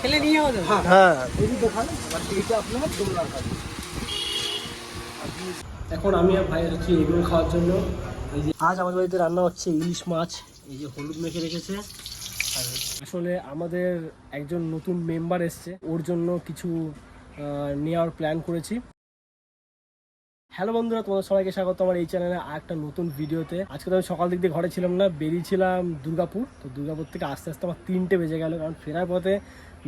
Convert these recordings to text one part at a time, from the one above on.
খেলে নিয়ে যাবো। হ্যাঁ এখন আমি আর ভাই যাচ্ছি এগুলো খাওয়ার জন্য। এই যে আজ আমাদের বাড়িতে রান্না হচ্ছে ইলিশ মাছ, এই যে হলুদ মেখে রেখেছে। আর আসলে আমাদের একজন নতুন মেম্বার এসছে, ওর জন্য কিছু নেওয়ার প্ল্যান করেছি। হ্যালো বন্ধুরা, তোমাদের সবাইকে স্বাগত আমার এই চ্যানেলে আর একটা নতুন ভিডিওতে। আজকে তো আমি সকাল দিক দিয়ে ঘরে ছিলাম না, বেরিয়েছিলাম দুর্গাপুর। তো দুর্গাপুর থেকে আস্তে আস্তে আমার 3টে বেজে গেল, কারণ ফেরার পথে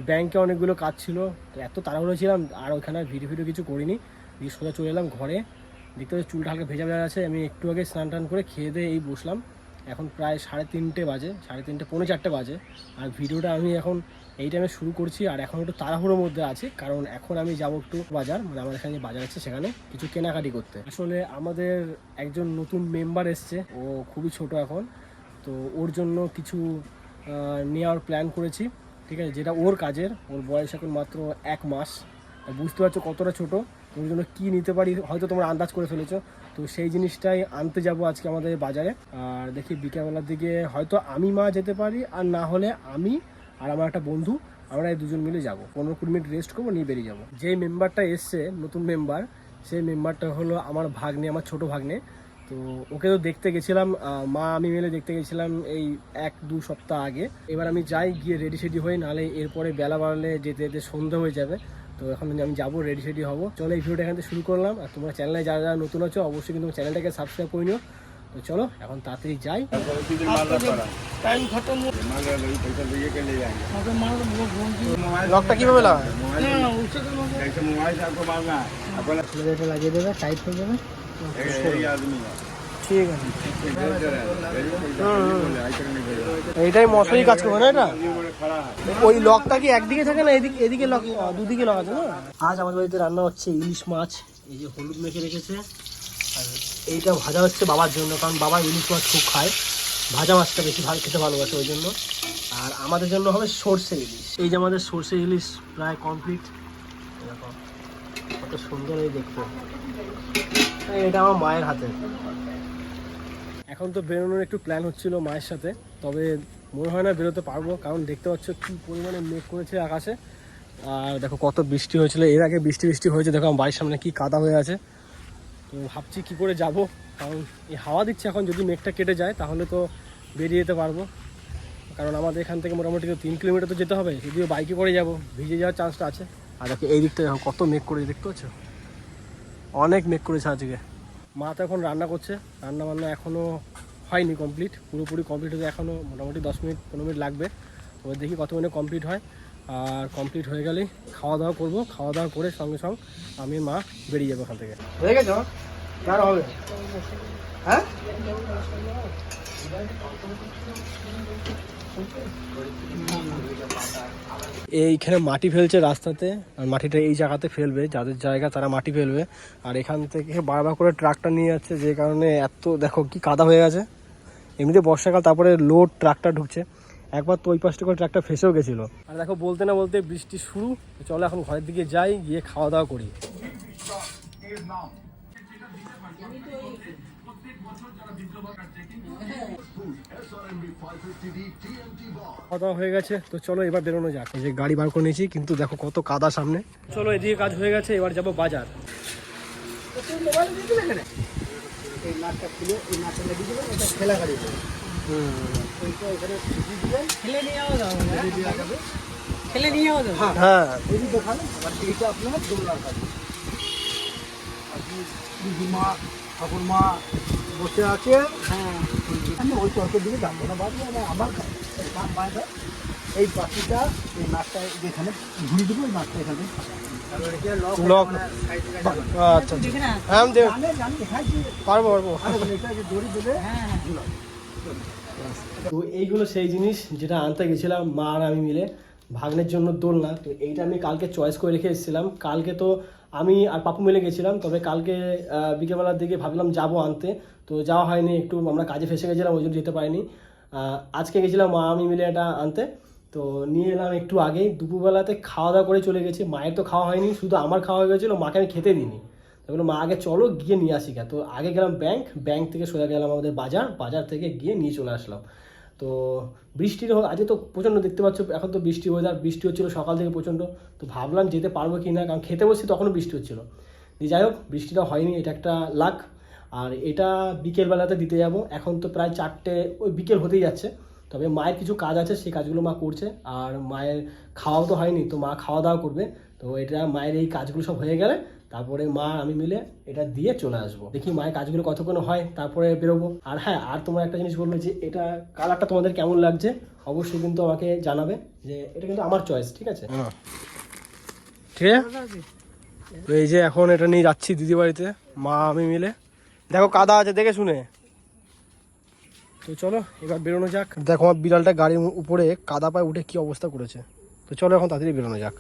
ব্যাংকে অনেকগুলো কাজ ছিল। তো এত তাড়াহুড়ো ছিলাম আর ওইখানে ভিডিও কিছু করিনি, দিয়ে সোজা চলে এলাম ঘরে। দেখতে পাচ্ছি চুলটা হালকা ভেজা ভেজা আছে। আমি একটু আগে স্নান টান করে খেয়ে দিয়ে এই বসলাম। এখন প্রায় 3:30 বাজে, 3:30 পৌনে 4টে বাজে। আর ভিডিওটা আমি এখন এই টাইমে শুরু করছি, আর এখন একটু তাড়াহুড়োর মধ্যে আছি, কারণ এখন আমি যাবো একটু বাজার, মানে আমার এখানে যে বাজার আছে সেখানে কিছু কেনাকাটি করতে। আসলে আমাদের একজন নতুন মেম্বার এসছে, ও খুবই ছোট এখন। তো ওর জন্য কিছু নেওয়ার প্ল্যান করেছি, ঠিক আছে, যেটা ওর কাজের। ওর বয়স এখন মাত্র 1 মাস। বুঝতে পারছো কতটা ছোটো। ওর জন্য কী নিতে পারি হয়তো তোমরা আন্দাজ করে ফেলেছো। তো সেই জিনিসটাই আনতে যাব আজকে আমাদের বাজারে। আর দেখি বিকেলবেলার দিকে হয়তো আমি মা যেতে পারি, আর না হলে আমি আর আমার একটা বন্ধু, আমরা এই দুজন মিলে যাবো। 15-20 মিনিট রেস্ট করবো, নিয়ে বেরিয়ে যাবো। যেই মেম্বারটা এসছে নতুন মেম্বার, সেই মেম্বারটা হলো আমার ভাগ্নে, আমার ছোট ভাগ্নে। তো ওকে তো দেখতে গেছিলাম, মা আমি মিলে দেখতে গেছিলাম এই 1-2 সপ্তাহ আগে। এবার আমি যাই, গিয়ে রেডি সেডি হই, নাহলে এরপরে বেলা বাড়লে যেতে যেতে সন্ধ্যা হয়ে যাবে। তো এখন আমি যাবো, রেডি সেডি হবো। চলো এই ভিডিওটা এখান থেকে শুরু করলাম। আর তোমরা চ্যানেলে যারা যারা নতুন আছো অবশ্যই কিন্তু চ্যানেলটাকে সাবস্ক্রাইব করে নিও। তো চলো এখন তাড়াতাড়ি যাই। লকটা কিভাবে লাগায়? লাগিয়ে দেবে, টাইট হয়ে যাবে। ঠিক আছে, এইটাই মশারি কাজ করবে না এটা? ওই লকটা কি একদিকে থাকে না এদিকে, এদিকে লক দুদিকে লক আছে না? আজ আমাদের বাড়িতে রান্না হচ্ছে ইলিশ মাছ, এই যে হলুদ মেখে রেখেছে। আর এইটা ভাজা হচ্ছে বাবার জন্য, কারণ বাবা ইলিশ মাছ খুব খায়, ভাজা মাছটা বেশি খেতে ভালোবাসে ওই জন্য। আর আমাদের জন্য হবে সর্ষে ইলিশ। এই যে আমাদের সর্ষে ইলিশ প্রায় কমপ্লিট। দেখো কত সুন্দর এই দেখতে। এটা আমার মায়ের হাতে। এখন তো বেরোনোর একটু প্ল্যান হচ্ছিল মায়ের সাথে, তবে মনে হয় না বেরোতে পারবো, কারণ দেখতে পাচ্ছ কী পরিমাণে মেঘ করেছে আকাশে। আর দেখো কত বৃষ্টি হয়েছিল, এর আগে বৃষ্টি হয়েছে। দেখো আমার বাড়ির সামনে কি কাদা হয়ে আছে। তো ভাবছি কী করে যাব, কারণ এই হাওয়া দিচ্ছে। এখন যদি মেঘটা কেটে যায় তাহলে তো বেরিয়ে যেতে পারবো, কারণ আমাদের এখান থেকে মোটামুটি 3 কিলোমিটার তো যেতে হবে। যদিও বাইকে করে যাব, ভিজে যাওয়ার চান্সটা আছে। আর দেখো এই দিকটা দেখো কত মেঘ করেছে, দেখতে পাচ্ছ অনেক মেঘ করেছে আজকে। মা তো এখন রান্না করছে, রান্না বান্না এখনও হয়নি কমপ্লিট, পুরোপুরি কমপ্লিট হতে এখনও মোটামুটি 10-15 মিনিট লাগবে। তবে দেখি কত মিনিট কমপ্লিট হয়। আর কমপ্লিট হয়ে গেলেই খাওয়া দাওয়া করবো, খাওয়া দাওয়া করে সঙ্গে সঙ্গে আমি মা বেরিয়ে যাবো ওখান থেকে। হয়ে গেছে কার হবে? হ্যাঁ এইখানে মাটি ফেলছে রাস্তাতে, আর মাটিটা এই জায়গাতে ফেলবে, যাদের জায়গা তারা মাটি ফেলবে। আর এখান থেকে বারবার করে ট্রাকটা নিয়ে যাচ্ছে, যে কারণে এত দেখো কি কাদা হয়ে গেছে। এমনিতে বর্ষাকাল, তারপরে লোড ট্রাকটা ঢুকছে। একবার তো ওই পাশটা করে ট্রাকটা ফেসেও গেছিলো। আর দেখো বলতে না বলতে বৃষ্টি শুরু। চলো এখন ঘরের দিকে যাই, গিয়ে খাওয়া দাওয়া করি। খাওয়া দাওয়া হয়ে গেছে, তো চলো এবার বেরোনো যাক। এই যে গাড়ি বার করে নিয়েছি, কিন্তু দেখো কত কাদা সামনে। চলো এদিকে কাজ হয়ে গেছে, এবার যাবো বাজার। খেলে নিয়ে যাবো। হ্যাঁ দিদিমা ঠাকুরমা বসে আছে। হ্যাঁ আমি ওই তর্কের দিকে যাবো না, বাবু আমার এই পাখিটা, এই মাছটা যেখানে ঘুরে দেবো, ওই মাছটা এখানে লক। আচ্ছা হ্যাঁ আমি পারবো দড়ি দেবে। তো এইগুলো সেই জিনিস যেটা আনতে গেছিলাম মা আর আমি মিলে ভাগ্নের জন্য দোলনা। তো এইটা আমি কালকে চয়েস করে রেখে এসেছিলাম। কালকে তো আমি আর পাপু মিলে গেছিলাম, তবে কালকে বিকেলবেলার দিকে ভাবলাম যাবো আনতে, তো যাওয়া হয়নি, একটু আমরা কাজে ফেসে গেছিলাম, ওই জন্য যেতে পারিনি। আজকে গেছিলাম মা আমি মিলে এটা আনতে। তো নিয়ে এলাম একটু আগেই, দুপুরবেলাতে খাওয়া দাওয়া করে চলে গেছি। মায়ের তো খাওয়া হয়নি, শুধু আমার খাওয়া হয়ে গেছিলো, মাকে আমি খেতে দিইনি। তারপরে মা আগে চলো গিয়ে নিয়ে আসি। তো আগে গেলাম ব্যাংক থেকে সোজা গেলাম আমাদের বাজার থেকে গিয়ে নিয়ে চলে আসলাম। তো বৃষ্টির আজকে তো প্রচণ্ড দেখতে পাচ্ছ, এখন তো বৃষ্টি ওয়েদার, বৃষ্টি হচ্ছিলো সকাল থেকে প্রচণ্ড। তো ভাবলাম যেতে পারবো কি না, কারণ খেতে বসছি তখনও বৃষ্টি হচ্ছিলো। যাই হোক, বৃষ্টিটা হয়নি, এটা একটা লাক। আর এটা বিকেলবেলাতে দিতে যাব। এখন তো প্রায় 4টে, ওই বিকেল হতেই যাচ্ছে। তবে মায়ের কিছু কাজ আছে, সেই কাজগুলো মা করছে। আর মায়ের খাওয়াও তো হয়নি, তো মা খাওয়া দাওয়া করবে। তো এটা মায়ের এই কাজগুলো সব হয়ে গেলে তারপরে মা আমি মিলে এটা দিয়ে চলে আসবো। দেখি মায়ের কাজগুলো কতক্ষণ হয়, তারপরে বেরোবো। আর হ্যাঁ, আর তোমার একটা জিনিস বলবো যে এটা কালারটা তোমাদের কেমন লাগছে অবশ্যই কিন্তু আমাকে জানাবে, যে এটা কিন্তু আমার চয়েস, ঠিক আছে? ঠিক আছে। তো এই যে এখন এটা নিয়ে যাচ্ছি দিদি বাড়িতে, মা আমি মিলে। দেখো কাদা আছে, দেখে শুনে। তো চলো এবার বেরোনো যাক। দেখো আমার বিড়ালটা গাড়ির উপরে কাদা পায়ে উঠে কি অবস্থা করেছে। তো চলো এখন তাড়াতাড়ি বেরোনো যাক।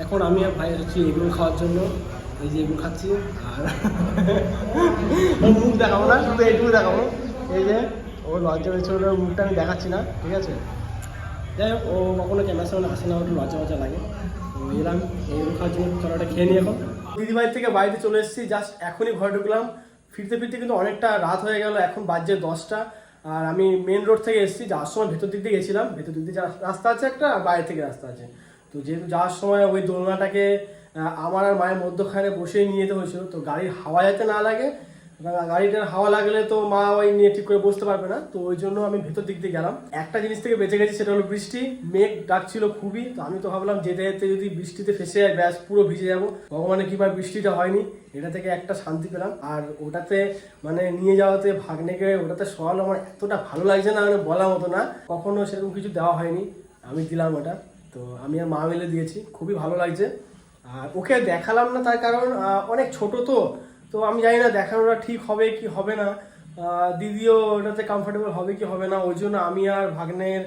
এখন আমি আর ভাই যাচ্ছি এগুলো খাওয়ার জন্য। এই যে এগুলো খাচ্ছি, আর মুখ দেখাবো না, শুধু এইটুকু দেখাবো। এই যে ও লজ্জা পেয়েছে, ওর মুখটা আমি দেখাচ্ছি না, ঠিক আছে? যাই হোক, ও কখনো ক্যামেরার সামনে আসে না, ওর লজ্জা মজা লাগে। তো এলাম এইগুলো খাওয়ার জন্য, চলো ওটা খেয়ে নিই এখন। দিদিভাই থেকে বাড়িতে চলে এসেছি, জাস্ট এখনই ঘরে ঢুকলাম। ফিরতে ফিরতে কিন্তু অনেকটা রাত হয়ে গেল, এখন বাজছে 10টা। আর আমি মেন রোড থেকে এসেছি, যাওয়ার সময় ভেতর দিক দিয়ে গেছিলাম। ভেতর দিক দিয়ে রাস্তা আছে একটা, আর বাইরে থেকে রাস্তা আছে। তো যেহেতু যাওয়ার সময় ওই দোলনাটাকে আমার আর মায়ের মধ্যখানে বসেই নিয়ে যেতে হয়েছিল, তো গাড়ির হাওয়া যাতে না লাগে, গাড়িটার হাওয়া লাগলে তো মা ওই নিয়ে ঠিক করে বসতে পারবে না। তো ওই জন্য আমি ভেতর দিক দিয়ে গেলাম। একটা জিনিস থেকে বেঁচে গেছি, সেটা হলো বৃষ্টি। মেঘ ডাকছিল খুবই, তো আমি তো ভাবলাম যেতে যেতে যদি বৃষ্টিতে ফেসে যায়, ব্যাস পুরো ভিজে যাবো। ভগবানের কৃপায় বৃষ্টিটা হয়নি, এটা থেকে একটা শান্তি পেলাম। আর ওটাতে মানে নিয়ে যাওয়াতে ভাগ্নেকে ওটাতে শোয়ালো, আমার এতটা ভালো লাগছে না, মানে বলার মতো না। কখনো সেরকম কিছু দেওয়া হয়নি, আমি দিলাম ওটা। তো আমি আর মা মিলে দিয়েছি, খুবই ভালো লাগছে। আর ওকে দেখালাম না, তার কারণ অনেক ছোট, তো আমি জানি না দেখানোটা ঠিক হবে কি হবে না, দিদিও ওটাতে কমফোর্টেবল হবে কি হবে না। ওই জন্য আমি আর ভাগ্নের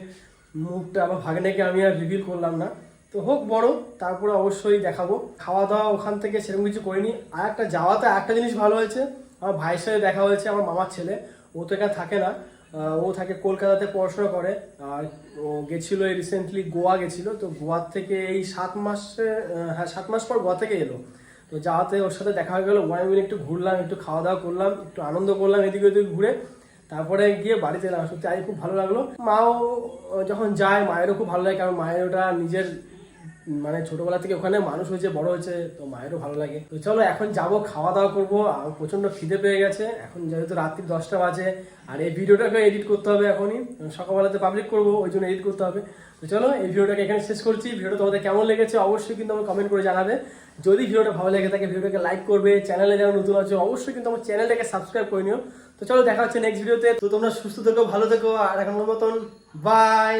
মুখটা বা ভাগ্নেকে আমি আর রিভিল করলাম না। তো হোক বড়, তারপরে অবশ্যই দেখাবো। খাওয়া দাওয়া ওখান থেকে সেরকম কিছু করিনি। আর একটা যাওয়াতে একটা জিনিস ভালো হয়েছে, আমার ভাইয়ের সাথে দেখা হয়েছে, আমার মামার ছেলে। ও তো এখানে থাকে না, ও থাকে কলকাতাতে পড়াশোনা করে। আর ও গেছিলো এই রিসেন্টলি গোয়া গেছিলো। তো গোয়ার থেকে এই 7 মাস পর গোয়া থেকে এলো। তো যাওয়াতে ওর সাথে দেখা হয়ে গেলো, ওয়াই মিলে একটু ঘুরলাম, একটু খাওয়া দাওয়া করলাম, একটু আনন্দ করলাম এদিকে ওদিকে ঘুরে। তারপরে গিয়ে বাড়িতে এলাম। সত্যি আজ খুব ভালো লাগলো। মাও যখন যায়, মায়েরও খুব ভালো লাগে, কারণ মায়ের ওটা নিজের মানে ছোটবেলা থেকে ওখানে মানুষ হয়েছে, বড় হয়েছে, তো মায়েরও ভালো লাগে। তো চলো এখন যাবো, খাওয়া দাওয়া করবো। আমার প্রচন্ড খিদে পেয়ে গেছে। এখন যেহেতু রাত্রি 10টা বাজে, আর এই ভিডিওটাকে এডিট করতে হবে এখনই, সকালবেলাতে পাবলিক করবো, ওই জন্য এডিট করতে হবে। তো চলো এই ভিডিওটাকে এখানে শেষ করছি। ভিডিওটা তোমাদের কেমন লেগেছে অবশ্যই কিন্তু আমার কমেন্ট করে জানাবে। যদি ভিডিওটা ভালো লেগে থাকে ভিডিওটাকে লাইক করবে, চ্যানেলে যারা নতুন আছে অবশ্যই কিন্তু আমার চ্যানেলটাকে সাবস্ক্রাইব করে নিও। তো চলো দেখা হচ্ছে নেক্সট ভিডিওতে। তো তোমরা সুস্থ থেকো, ভালো থেকো, আর এখনকার মতন বাই।